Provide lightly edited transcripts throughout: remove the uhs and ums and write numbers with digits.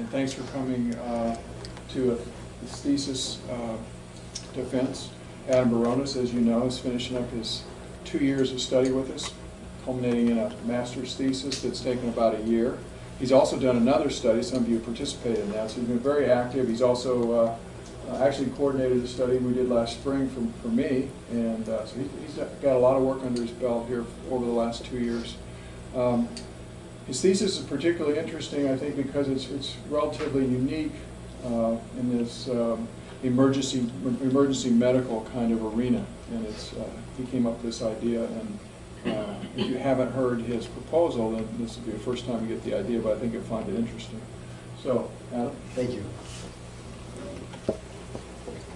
and thanks for coming to this thesis defense. Adam Baronis, as you know, is finishing up his 2 years of study with us, culminating in a master's thesis that's taken about a year. He's also done another study. Some of you participated in that, so he's been very active. He's also actually coordinated a study we did last spring for me, and so he's got a lot of work under his belt here over the last 2 years. His thesis is particularly interesting, I think, because it's relatively unique in this emergency medical kind of arena, and he came up with this idea. And if you haven't heard his proposal, then this will be the first time you get the idea, but I think you'll find it interesting. So, Adam? Thank you.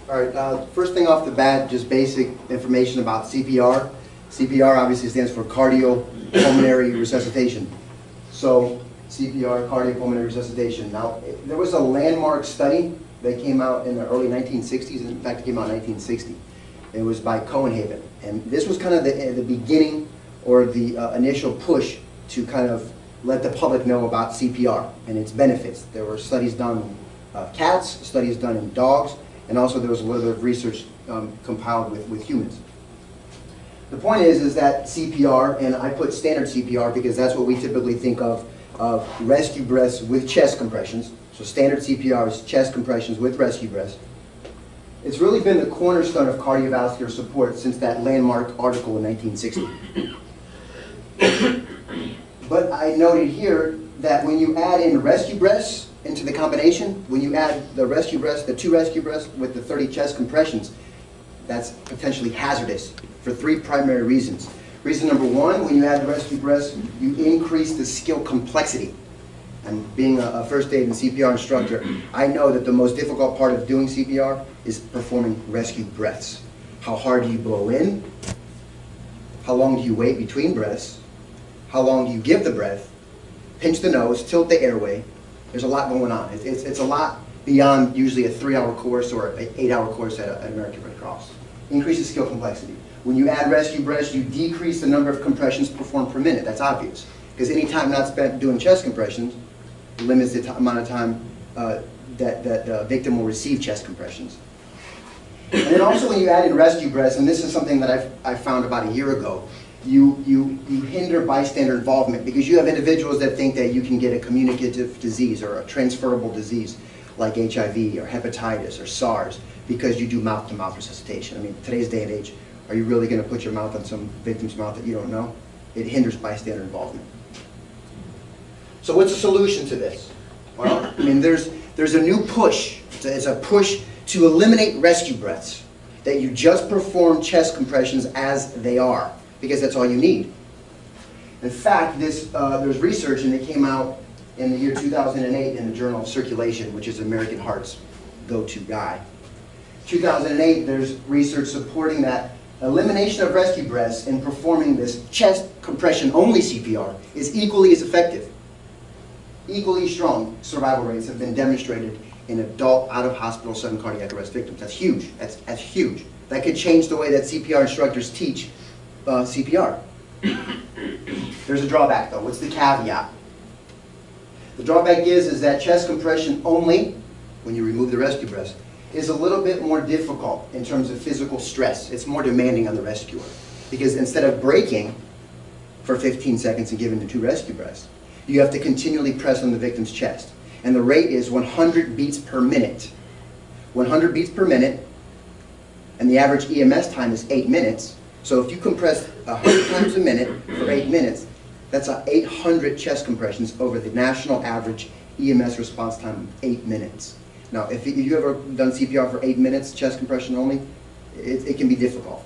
All right, first thing off the bat, just basic information about CPR. CPR obviously stands for cardiopulmonary resuscitation. So, CPR, cardiopulmonary resuscitation. Now, there was a landmark study that came out in the early 1960s. In fact, it came out in 1960. It was by Cohenhaven. And this was kind of the beginning or the initial push to kind of let the public know about CPR and its benefits. There were studies done on cats, studies done in dogs, and also there was a little bit of research compiled with humans. The point is that CPR, and I put standard CPR because that's what we typically think of rescue breaths with chest compressions. So standard CPR is chest compressions with rescue breaths. It's really been the cornerstone of cardiovascular support since that landmark article in 1960. But I noted here that when you add in rescue breaths into the combination, when you add the rescue breaths, the 2 rescue breaths with the 30 chest compressions, that's potentially hazardous for 3 primary reasons. Reason number 1, when you add the rescue breaths, you increase the skill complexity. And being a first aid and CPR instructor, I know that the most difficult part of doing CPR is performing rescue breaths. How hard do you blow in? How long do you wait between breaths? How long do you give the breath? Pinch the nose, tilt the airway. There's a lot going on. It's a lot beyond usually a 3-hour course or an 8-hour course at an American Red Cross. Increases skill complexity. When you add rescue breaths, you decrease the number of compressions performed per minute. That's obvious. Because any time not spent doing chest compressions limits the amount of time that the victim will receive chest compressions. And then also when you add in rescue breaths, and this is something that I found about a year ago, you hinder bystander involvement because you have individuals that think that you can get a communicative disease or a transferable disease like HIV or hepatitis or SARS because you do mouth-to-mouth resuscitation. I mean, today's day and age, are you really going to put your mouth on some victim's mouth that you don't know? It hinders bystander involvement. So what's the solution to this? Well, I mean, there's a new push. It's a push to eliminate rescue breaths, that you just perform chest compressions as they are, because that's all you need. In fact, there's research, and it came out in the year 2008 in the Journal of Circulation, which is American Heart's go-to guy. 2008, there's research supporting that elimination of rescue breaths and performing this chest compression-only CPR is equally as effective. Equally strong survival rates have been demonstrated in adult out-of-hospital sudden cardiac arrest victims. That's huge. That's huge. That could change the way that CPR instructors teach CPR. There's a drawback, though. What's the caveat? The drawback is that chest compression only, when you remove the rescue breaths, is a little bit more difficult in terms of physical stress. It's more demanding on the rescuer. Because instead of braking for 15 seconds and giving the 2 rescue breaths, you have to continually press on the victim's chest. And the rate is 100 beats per minute. 100 beats per minute, and the average EMS time is 8 minutes. So if you compress 100 times a minute for 8 minutes, that's 800 chest compressions over the national average EMS response time of 8 minutes. Now, if you've ever done CPR for 8 minutes, chest compression only, it can be difficult.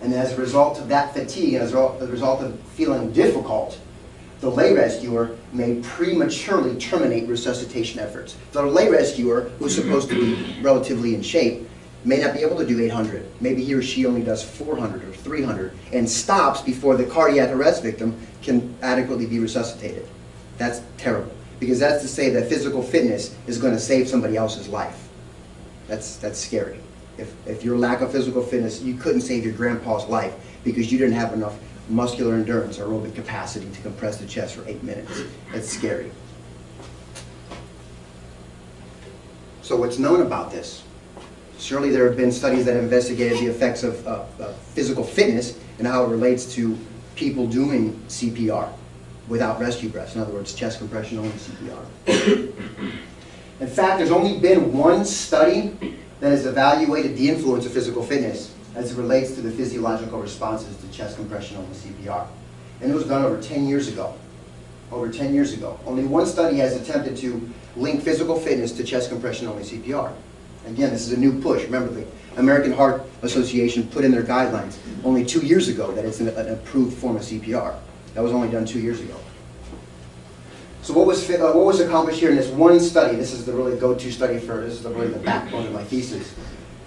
And as a result of that fatigue, and as a result of feeling difficult, the lay rescuer may prematurely terminate resuscitation efforts. The lay rescuer, who's supposed to be relatively in shape, may not be able to do 800. Maybe he or she only does 400 or 300 and stops before the cardiac arrest victim can adequately be resuscitated. That's terrible, because that's to say that physical fitness is going to save somebody else's life. That's scary. If your lack of physical fitness, you couldn't save your grandpa's life because you didn't have enough muscular endurance or aerobic capacity to compress the chest for 8 minutes. That's scary. So what's known about this? Surely there have been studies that have investigated the effects of physical fitness and how it relates to people doing CPR without rescue breaths. In other words, chest compression only CPR. In fact, there's only been one study that has evaluated the influence of physical fitness as it relates to the physiological responses to chest compression only CPR. And it was done over 10 years ago. Over 10 years ago. Only one study has attempted to link physical fitness to chest compression only CPR. Again, this is a new push. Remember, the American Heart Association put in their guidelines only 2 years ago that it's an approved form of CPR. That was only done 2 years ago. So what was accomplished here in this one study? This is the really go-to study for, this is really the backbone of my thesis.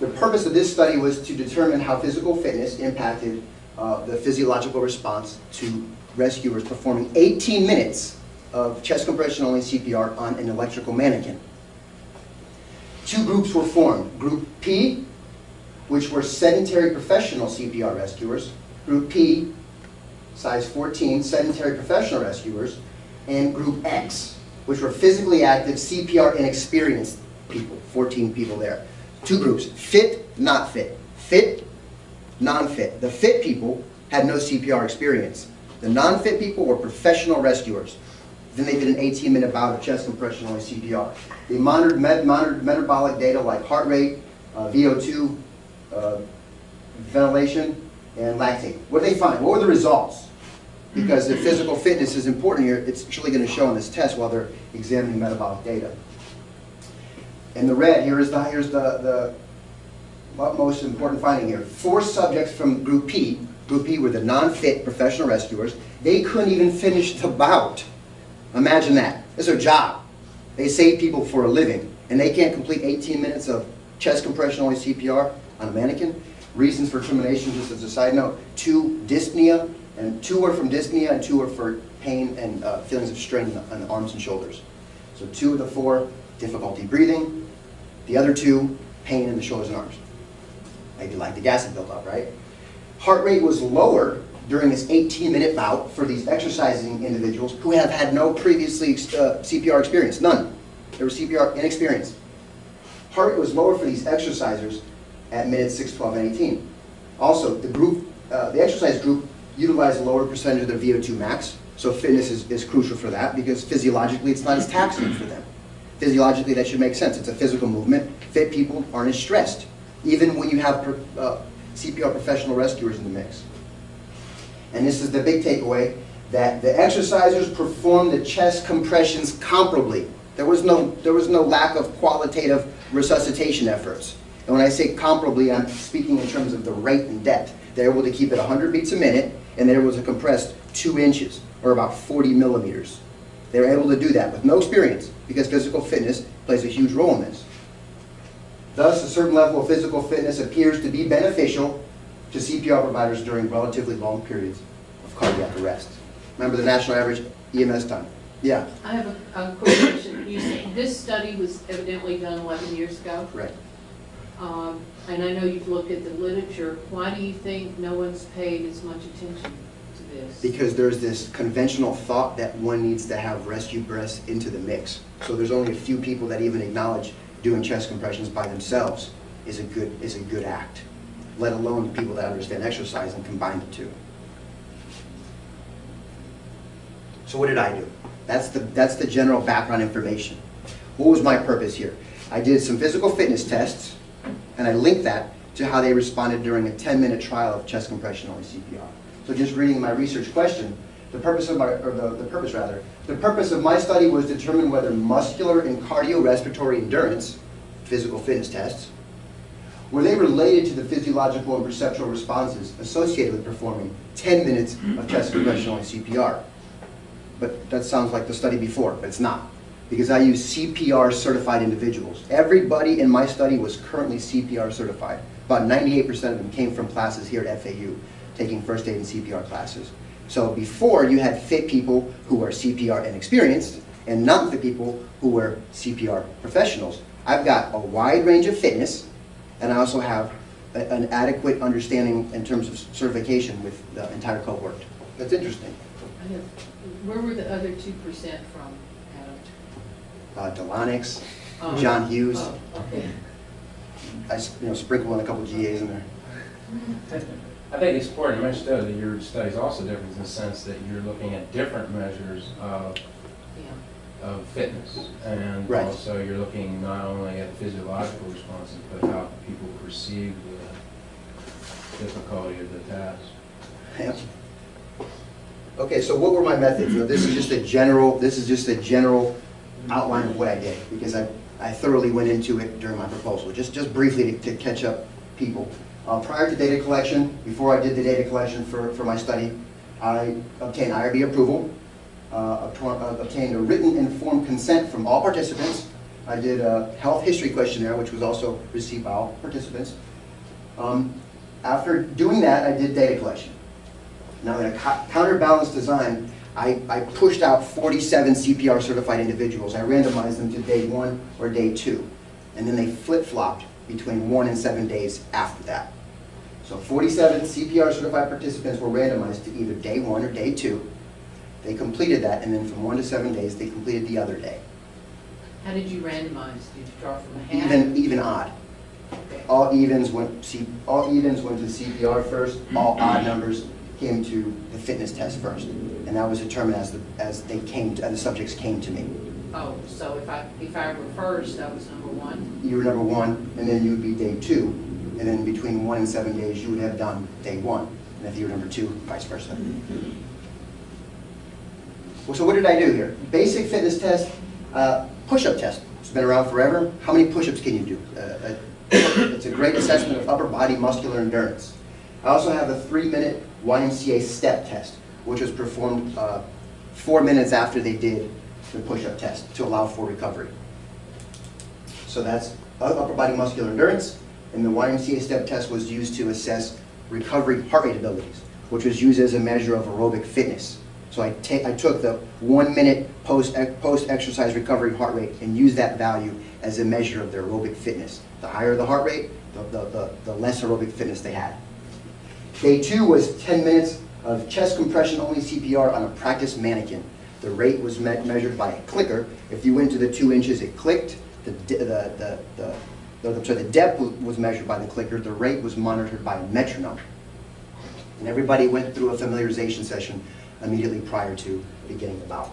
The purpose of this study was to determine how physical fitness impacted the physiological response to rescuers performing 18 minutes of chest compression only CPR on an electrical mannequin. Two groups were formed. Group P, which were sedentary professional CPR rescuers. Group P, size 14, sedentary professional rescuers. And Group X, which were physically active CPR inexperienced people, 14 people there. Two groups, fit, not fit. Fit, non-fit. The fit people had no CPR experience. The non-fit people were professional rescuers. Then they did an 18-minute bout of chest compression only CPR. They monitored metabolic data like heart rate, VO2, ventilation, and lactate. What did they find? What were the results? Because if physical fitness is important here, it's actually going to show on this test while they're examining metabolic data. In the red, here's the most important finding here. 4 subjects from Group P were the non-fit professional rescuers. They couldn't even finish the bout. Imagine that. It's their job. They save people for a living, and they can't complete 18 minutes of chest compression only CPR on a mannequin. Reasons for termination, just as a side note, 2 dyspnea, and 2 were from dyspnea, and 2 were for pain and feelings of strain on the arms and shoulders. So 2 of the 4, difficulty breathing. The other 2, pain in the shoulders and arms. Maybe lactic acid buildup, right? Heart rate was lower during this 18-minute bout for these exercising individuals who have had no previously CPR experience, none. They were CPR inexperienced. Heart rate was lower for these exercisers at minutes 6, 12, and 18. Also, the exercise group utilized a lower percentage of their VO2 max, so fitness is crucial for that because physiologically it's not as taxing for them. Physiologically that should make sense. It's a physical movement. Fit people aren't as stressed, even when you have CPR professional rescuers in the mix. And this is the big takeaway, that the exercisers performed the chest compressions comparably. There was no lack of qualitative resuscitation efforts. And when I say comparably, I'm speaking in terms of the rate and depth. They're able to keep it 100 beats a minute, and they're able to compress 2 inches, or about 40 millimeters. They were able to do that with no experience, because physical fitness plays a huge role in this. Thus, a certain level of physical fitness appears to be beneficial to CPR providers during relatively long periods of cardiac arrest. Remember the national average EMS time? Yeah? I have a quick question. You said this study was evidently done 11 years ago? Correct. And I know you've looked at the literature. Why do you think no one's paid as much attention to this? Because there's this conventional thought that one needs to have rescue breaths into the mix. So there's only a few people that even acknowledge doing chest compressions by themselves is a good act, let alone people that understand exercise and combine the two. So what did I do? That's the general background information. What was my purpose here? I did some physical fitness tests, and I linked that to how they responded during a 10-minute trial of chest compression only CPR. So just reading my research question, the purpose of my study was to determine whether muscular and cardiorespiratory endurance, physical fitness tests, were they related to the physiological and perceptual responses associated with performing 10 minutes of chest compression only CPR. But that sounds like the study before, but it's not. Because I use CPR certified individuals. Everybody in my study was currently CPR certified. About 98% of them came from classes here at FAU, taking first aid and CPR classes. So before, you had fit people who were CPR inexperienced and non-fit people who were CPR professionals. I've got a wide range of fitness, and I also have an adequate understanding in terms of certification with the entire cohort. That's interesting. I know. Where were the other 2% from, Adam? Delonix, Oh. John Hughes. Oh, okay. I sprinkle in a couple GAs in there. I think it's important to mention though that your study is also different in the sense that you're looking at different measures Yeah. of fitness. And Right. also you're looking not only at physiological responses, but how people perceive the difficulty of the task. Yep. Okay, so what were my methods? This is just a general outline of what I did, because I thoroughly went into it during my proposal. Just briefly to catch up people. Prior to data collection, before I did the data collection for my study, I obtained IRB approval, obtained a written informed consent from all participants. I did a health history questionnaire, which was also received by all participants. After doing that, I did data collection. Now, in a counterbalanced design, I pushed out 47 CPR certified individuals. I randomized them to day 1 or day 2, and then they flip-flopped between 1 and 7 days after that. So 47 CPR certified participants were randomized to either day 1 or day 2. They completed that, and then from 1 to 7 days, they completed the other day. How did you randomize? Did you draw from a hat? Even odd. Okay. All evens went to CPR first. All odd numbers came to the fitness test first, and that was determined as the subjects came to me. Oh, so if I were first, that was number 1? You were number 1, and then you would be day 2, and then between 1 and 7 days, you would have done day 1, and if you were number 2, vice versa. Well, so what did I do here? Basic fitness test, push-up test. It's been around forever. How many push-ups can you do? It's a great assessment of upper body muscular endurance. I also have a 3-minute YMCA step test, which was performed 4 minutes after they did the push-up test to allow for recovery. So that's upper body muscular endurance, and the YMCA step test was used to assess recovery heart rate abilities, which was used as a measure of aerobic fitness. So I took the 1 minute post-exercise recovery heart rate and used that value as a measure of their aerobic fitness. The higher the heart rate, the less aerobic fitness they had. Day 2 was 10 minutes of chest compression only CPR on a practice mannequin. The rate was measured by a clicker. If you went to the 2 inches, it clicked. The depth was measured by the clicker. The rate was monitored by a metronome. And everybody went through a familiarization session immediately prior to beginning the bout.